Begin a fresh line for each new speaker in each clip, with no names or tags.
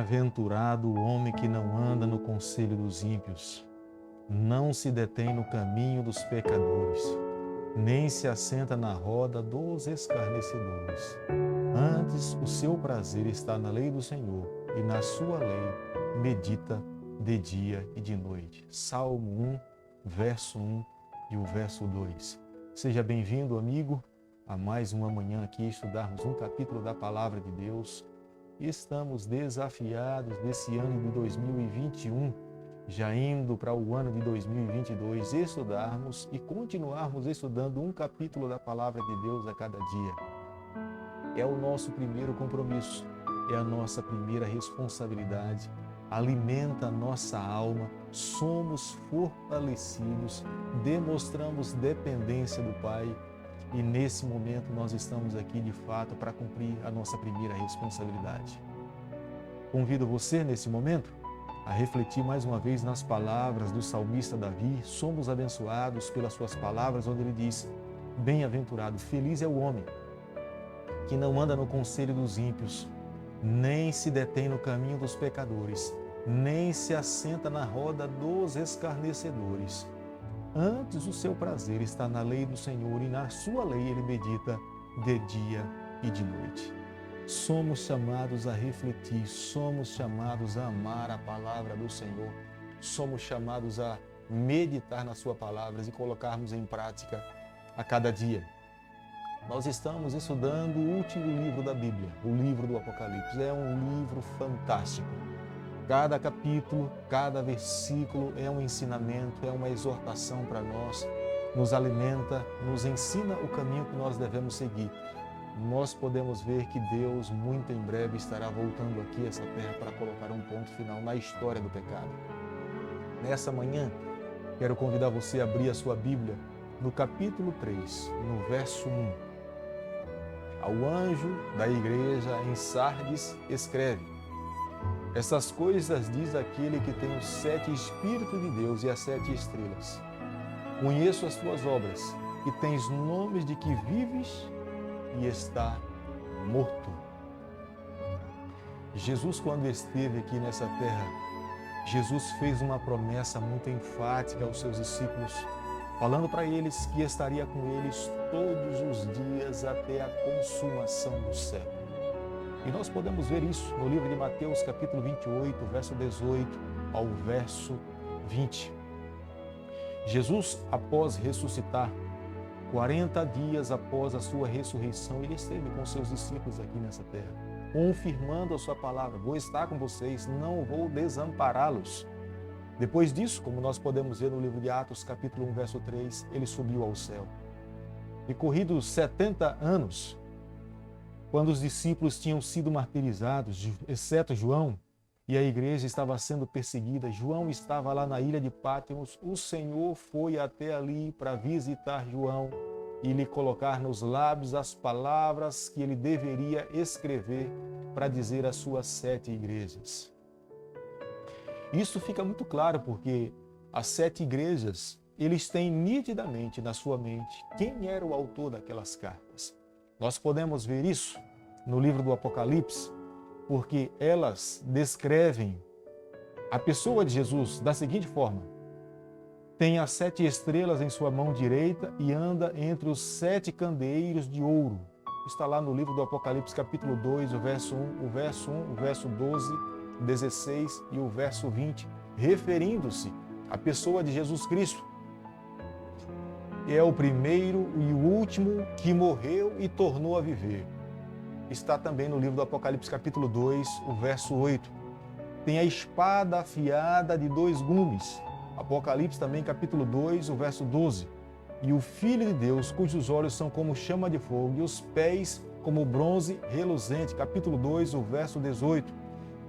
Bem-aventurado o homem que não anda no conselho dos ímpios, não se detém no caminho dos pecadores, nem se assenta na roda dos escarnecedores. Antes, o seu prazer está na lei do Senhor, e na sua lei medita de dia e de noite. Salmo 1, verso 1 e o verso 2. Seja bem-vindo, amigo, a mais uma manhã aqui estudarmos um capítulo da Palavra de Deus. Estamos desafiados desse ano de 2021, já indo para o ano de 2022, estudarmos e continuarmos estudando um capítulo da Palavra de Deus a cada dia. É o nosso primeiro compromisso, é a nossa primeira responsabilidade, alimenta a nossa alma, somos fortalecidos, demonstramos dependência do Pai. E nesse momento nós estamos aqui de fato para cumprir a nossa primeira responsabilidade. Convido você nesse momento a refletir mais uma vez nas palavras do salmista Davi. Somos abençoados pelas suas palavras, onde ele diz: bem-aventurado, feliz é o homem que não anda no conselho dos ímpios, nem se detém no caminho dos pecadores, nem se assenta na roda dos escarnecedores. Antes, o seu prazer está na lei do Senhor, e na sua lei ele medita de dia e de noite. Somos chamados a refletir, somos chamados a amar a palavra do Senhor, somos chamados a meditar nas suas palavras e colocarmos em prática a cada dia. Nós estamos estudando o último livro da Bíblia, o livro do Apocalipse. É um livro fantástico. Cada capítulo, cada versículo é um ensinamento, é uma exortação para nós, nos alimenta, nos ensina o caminho que nós devemos seguir. Nós podemos ver que Deus muito em breve estará voltando aqui a essa terra para colocar um ponto final na história do pecado. Nessa manhã, quero convidar você a abrir a sua Bíblia no capítulo 3, no verso 1. Ao anjo da igreja em Sardes escreve: essas coisas diz aquele que tem os 7 Espíritos de Deus e as 7 estrelas. Conheço as tuas obras, que tens nomes de que vives e está morto. Jesus, quando esteve aqui nessa terra, Jesus fez uma promessa muito enfática aos seus discípulos, falando para eles que estaria com eles todos os dias até a consumação do século. E nós podemos ver isso no livro de Mateus, capítulo 28, verso 18 ao verso 20. Jesus, após ressuscitar, 40 dias após a sua ressurreição, ele esteve com seus discípulos aqui nessa terra, confirmando a sua palavra: vou estar com vocês, não vou desampará-los. Depois disso, como nós podemos ver no livro de Atos, capítulo 1, verso 3, ele subiu ao céu. E corridos 70 anos, quando os discípulos tinham sido martirizados, exceto João, e a igreja estava sendo perseguida, João estava lá na ilha de Pátimos, o Senhor foi até ali para visitar João e lhe colocar nos lábios as palavras que ele deveria escrever para dizer às suas 7 igrejas. Isso fica muito claro porque as 7 igrejas, eles têm nitidamente na sua mente quem era o autor daquelas cartas. Nós podemos ver isso no livro do Apocalipse, porque elas descrevem a pessoa de Jesus da seguinte forma: tem as 7 estrelas em sua mão direita e anda entre os 7 candeeiros de ouro. Está lá no livro do Apocalipse, capítulo 2, o verso 1, o verso 12, 16 e o verso 20, referindo-se à pessoa de Jesus Cristo. É o primeiro e o último que morreu e tornou a viver. Está também no livro do Apocalipse, capítulo 2, o verso 8. Tem a espada afiada de 2 gumes. Apocalipse também, capítulo 2, o verso 12. E o Filho de Deus, cujos olhos são como chama de fogo e os pés como bronze reluzente. Capítulo 2, o verso 18.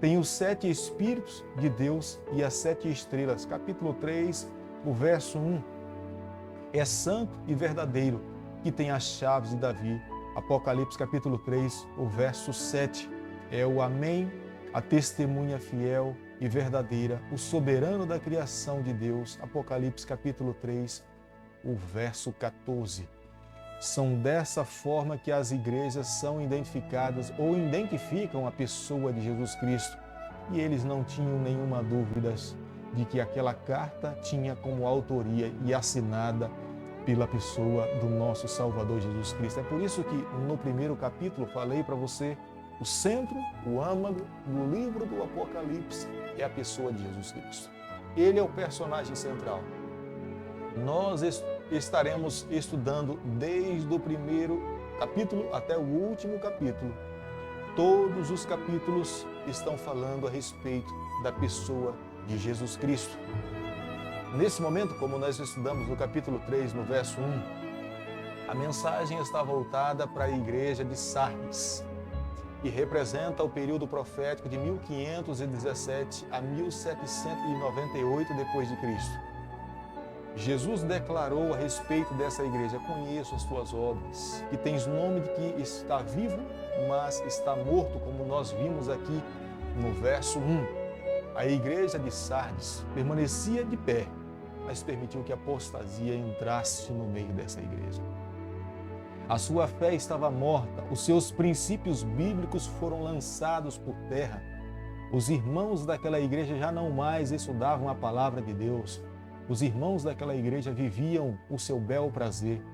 Tem os 7 Espíritos de Deus e as 7 estrelas. Capítulo 3, o verso 1. É santo e verdadeiro, que tem as chaves de Davi. Apocalipse capítulo 3, o verso 7. É o Amém, a testemunha fiel e verdadeira, o soberano da criação de Deus. Apocalipse capítulo 3, o verso 14. São dessa forma que as igrejas são identificadas ou identificam a pessoa de Jesus Cristo. e eles não tinham nenhuma dúvida de que aquela carta tinha como autoria e assinada pela pessoa do nosso Salvador Jesus Cristo. É por isso que no primeiro capítulo falei para você, o centro, o âmago do livro do Apocalipse é a pessoa de Jesus Cristo. Ele é o personagem central. Nós estaremos estudando desde o primeiro capítulo até o último capítulo. Todos os capítulos estão falando a respeito da pessoa de Jesus Cristo. Nesse momento, como nós estudamos no capítulo 3, no verso 1, a mensagem está voltada para a igreja de Sardes, que representa o período profético de 1517 a 1798 depois de Cristo. Jesus declarou a respeito dessa igreja: conheço as tuas obras, que tens nome de que está vivo, mas está morto, como nós vimos aqui no verso 1. A igreja de Sardes permanecia de pé, mas permitiu que a apostasia entrasse no meio dessa igreja. A sua fé estava morta, os seus princípios bíblicos foram lançados por terra. Os irmãos daquela igreja já não mais estudavam a palavra de Deus. Os irmãos daquela igreja viviam o seu bel prazer.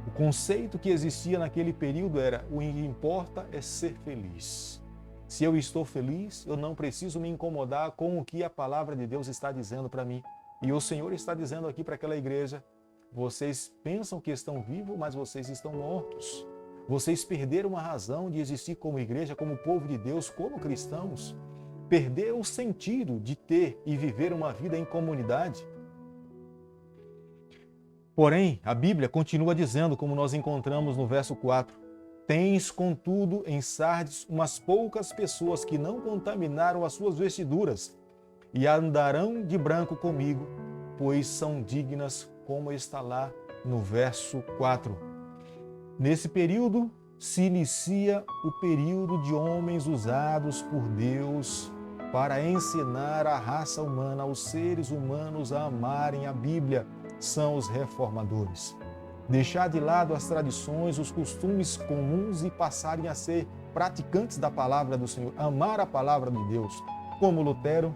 O conceito que existia naquele período era: o que importa é ser feliz. Se eu estou feliz, eu não preciso me incomodar com o que a palavra de Deus está dizendo para mim. E o Senhor está dizendo aqui para aquela igreja: vocês pensam que estão vivos, mas vocês estão mortos. Vocês perderam a razão de existir como igreja, como povo de Deus, como cristãos. Perderam o sentido de ter e viver uma vida em comunidade. Porém, a Bíblia continua dizendo, como nós encontramos no verso 4, tens, contudo, em Sardes umas poucas pessoas que não contaminaram as suas vestiduras e andarão de branco comigo, pois são dignas, como está lá no verso 4. Nesse período se inicia o período de homens usados por Deus para ensinar a raça humana, os seres humanos a amarem a Bíblia. São os reformadores. Deixar de lado as tradições, os costumes comuns e passarem a ser praticantes da palavra do Senhor, amar a palavra de Deus, como Lutero,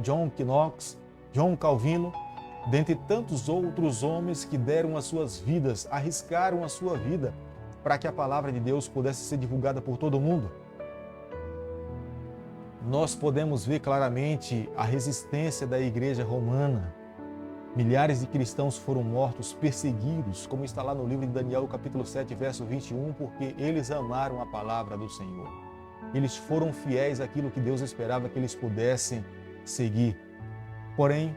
John Knox, John Calvino, dentre tantos outros homens que deram as suas vidas, arriscaram a sua vida para que a palavra de Deus pudesse ser divulgada por todo mundo. Nós podemos ver claramente a resistência da igreja romana. Milhares de cristãos foram mortos, perseguidos, como está lá no livro de Daniel, capítulo 7, verso 21, porque eles amaram a palavra do Senhor. Eles foram fiéis àquilo que Deus esperava que eles pudessem seguir. Porém,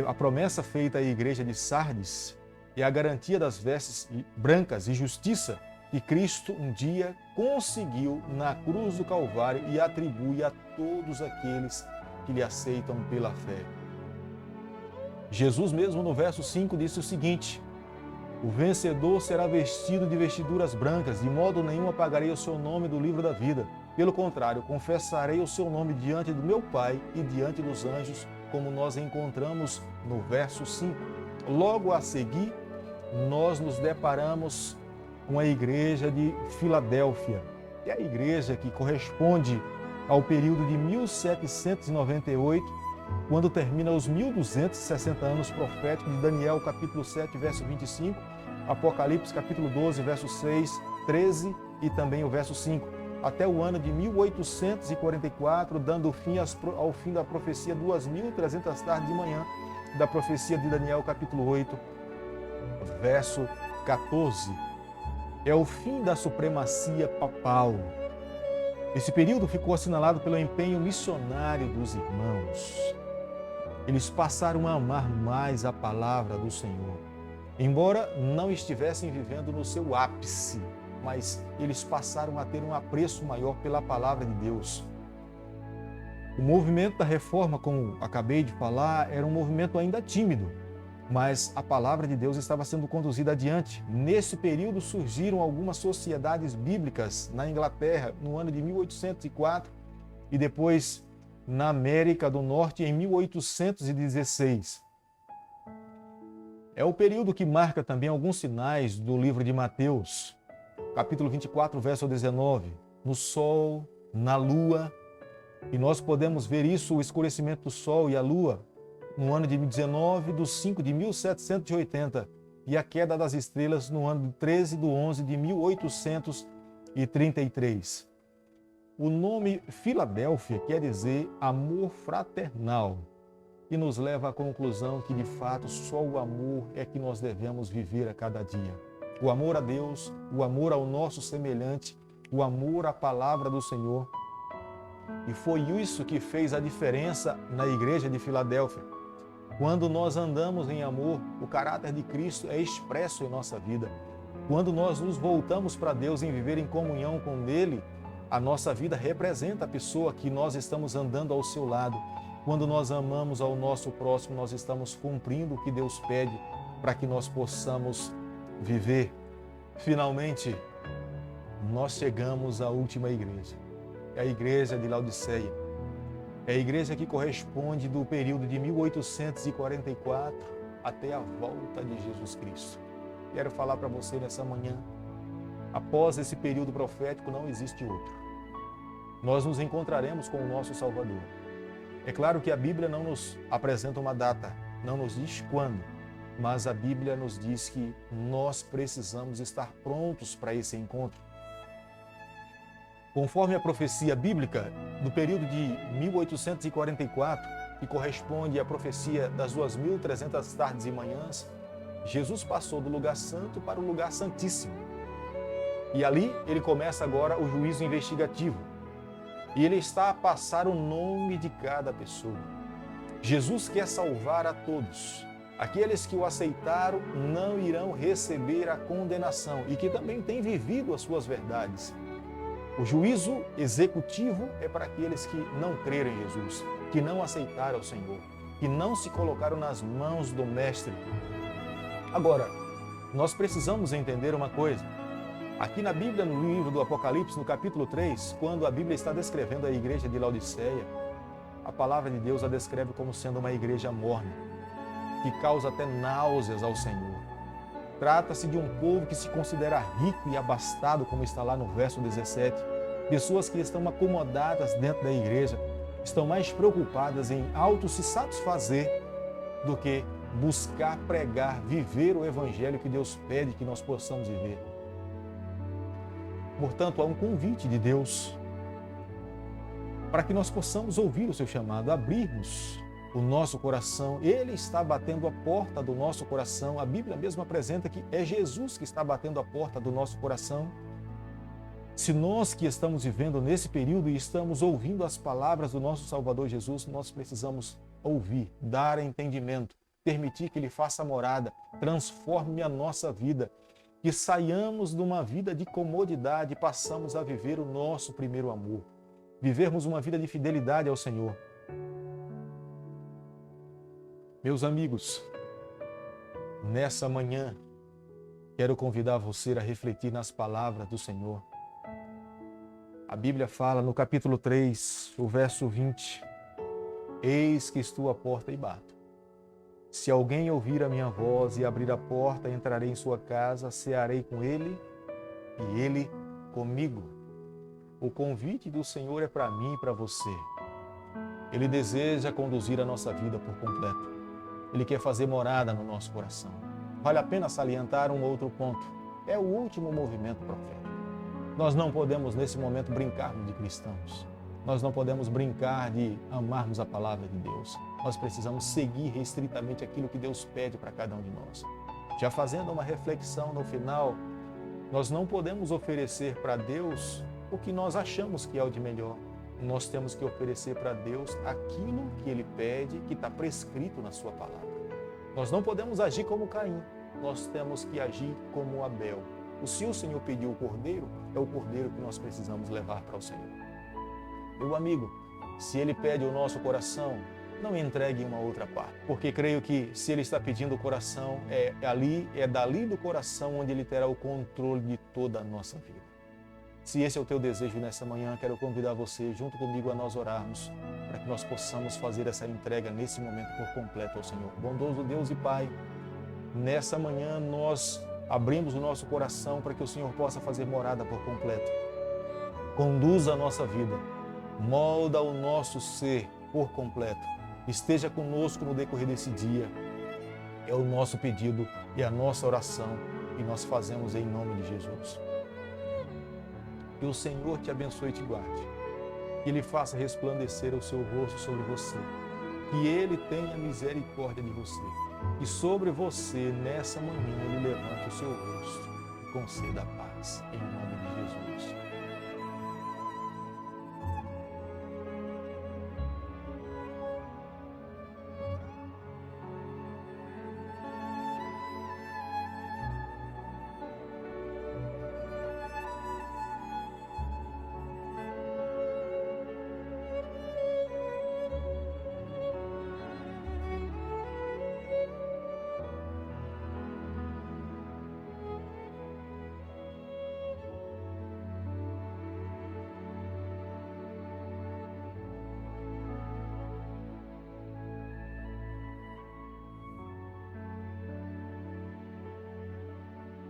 a promessa feita à igreja de Sardes é a garantia das vestes brancas e justiça que Cristo um dia conseguiu na cruz do Calvário e atribui a todos aqueles que lhe aceitam pela fé. Jesus mesmo no verso 5 disse o seguinte: o vencedor será vestido de vestiduras brancas, de modo nenhum apagarei o seu nome do livro da vida. Pelo contrário, confessarei o seu nome diante do meu Pai e diante dos anjos, como nós encontramos no verso 5. Logo a seguir, nós nos deparamos com a igreja de Filadélfia, que é a igreja que corresponde ao período de 1798, quando termina os 1260 anos proféticos de Daniel, capítulo 7, verso 25, Apocalipse, capítulo 12, verso 6, 13 e também o verso 5, até o ano de 1844, dando fim ao fim da profecia 2300 tardes de manhã, da profecia de Daniel, capítulo 8, verso 14. É o fim da supremacia papal. Esse período ficou assinalado pelo empenho missionário dos irmãos. Eles passaram a amar mais a palavra do Senhor. Embora não estivessem vivendo no seu ápice, mas eles passaram a ter um apreço maior pela palavra de Deus. O movimento da reforma, como acabei de falar, era um movimento ainda tímido, mas a palavra de Deus estava sendo conduzida adiante. Nesse período surgiram algumas sociedades bíblicas na Inglaterra, no ano de 1804, e depois na América do Norte, em 1816. É o período que marca também alguns sinais do livro de Mateus, capítulo 24, verso 19. No sol, na lua E nós podemos ver isso, o escurecimento do Sol e a Lua, no ano de 19/5 de 1780, e a queda das estrelas no ano de 13/11 de 1833. O nome Filadélfia quer dizer amor fraternal e nos leva à conclusão que, de fato, só o amor é que nós devemos viver a cada dia. O amor a Deus, o amor ao nosso semelhante, o amor à palavra do Senhor. E foi isso que fez a diferença na igreja de Filadélfia. Quando nós andamos em amor, o caráter de Cristo é expresso em nossa vida. Quando nós nos voltamos para Deus em viver em comunhão com Ele, a nossa vida representa a pessoa que nós estamos andando ao seu lado. Quando nós amamos ao nosso próximo, nós estamos cumprindo o que Deus pede para que nós possamos viver. Finalmente, nós chegamos à última igreja. É a igreja de Laodiceia. É a igreja que corresponde do período de 1844 até a volta de Jesus Cristo. Quero falar para você nessa manhã, após esse período profético não existe outro. Nós nos encontraremos com o nosso Salvador. É claro que a Bíblia não nos apresenta uma data, não nos diz quando, mas a Bíblia nos diz que nós precisamos estar prontos para esse encontro. Conforme a profecia bíblica do período de 1844, que corresponde à profecia das 2.300 tardes e manhãs, Jesus passou do lugar santo para o lugar santíssimo. E ali ele começa agora o juízo investigativo. E ele está a passar o nome de cada pessoa. Jesus quer salvar a todos. Aqueles que o aceitaram não irão receber a condenação e que também têm vivido as suas verdades. O juízo executivo é para aqueles que não creram em Jesus, que não aceitaram o Senhor, que não se colocaram nas mãos do Mestre. Agora, nós precisamos entender uma coisa. Aqui na Bíblia, no livro do Apocalipse, no capítulo 3, quando a Bíblia está descrevendo a igreja de Laodiceia, a palavra de Deus a descreve como sendo uma igreja morna, que causa até náuseas ao Senhor. Trata-se de um povo que se considera rico e abastado, como está lá no verso 17. Pessoas que estão acomodadas dentro da igreja, estão mais preocupadas em auto se satisfazer do que buscar pregar, viver o evangelho que Deus pede que nós possamos viver. Portanto, há um convite de Deus para que nós possamos ouvir o seu chamado, abrirmos o nosso coração. Ele está batendo a porta do nosso coração. A Bíblia mesmo apresenta que é Jesus que está batendo a porta do nosso coração. Se nós que estamos vivendo nesse período e estamos ouvindo as palavras do nosso Salvador Jesus, nós precisamos ouvir, dar entendimento, permitir que Ele faça morada, transforme a nossa vida, que saiamos de uma vida de comodidade e passamos a viver o nosso primeiro amor, vivermos uma vida de fidelidade ao Senhor. Meus amigos, nessa manhã, quero convidar você a refletir nas palavras do Senhor. A Bíblia fala no capítulo 3, o verso 20, Eis que estou à porta e bato. Se alguém ouvir a minha voz e abrir a porta, entrarei em sua casa, cearei com ele e ele comigo. O convite do Senhor é para mim e para você. Ele deseja conduzir a nossa vida por completo. Ele quer fazer morada no nosso coração. Vale a pena salientar um outro ponto. É o último movimento profético. Nós não podemos, nesse momento, brincarmos de cristãos. Nós não podemos brincar de amarmos a palavra de Deus. Nós precisamos seguir restritamente aquilo que Deus pede para cada um de nós. Já fazendo uma reflexão no final, nós não podemos oferecer para Deus o que nós achamos que é o de melhor. Nós temos que oferecer para Deus aquilo que Ele pede, que está prescrito na sua palavra. Nós não podemos agir como Caim, nós temos que agir como Abel. Se o Senhor pediu o cordeiro, é o cordeiro que nós precisamos levar para o Senhor. Meu amigo, se Ele pede o nosso coração, não entregue uma outra parte, porque creio que se Ele está pedindo o coração, é dali do coração onde Ele terá o controle de toda a nossa vida. Se esse é o teu desejo nessa manhã, quero convidar você, junto comigo, a nós orarmos, para que nós possamos fazer essa entrega nesse momento por completo ao Senhor. Bondoso Deus e Pai, nessa manhã nós abrimos o nosso coração para que o Senhor possa fazer morada por completo. Conduza a nossa vida. molda o nosso ser por completo. Esteja conosco no decorrer desse dia. É o nosso pedido e a nossa oração que nós fazemos em nome de Jesus. Que o Senhor te abençoe e te guarde. Que Ele faça resplandecer o seu rosto sobre você. Que Ele tenha misericórdia de você. E sobre você, nessa manhã, Ele levante o seu rosto e conceda a paz. Em nome de Jesus.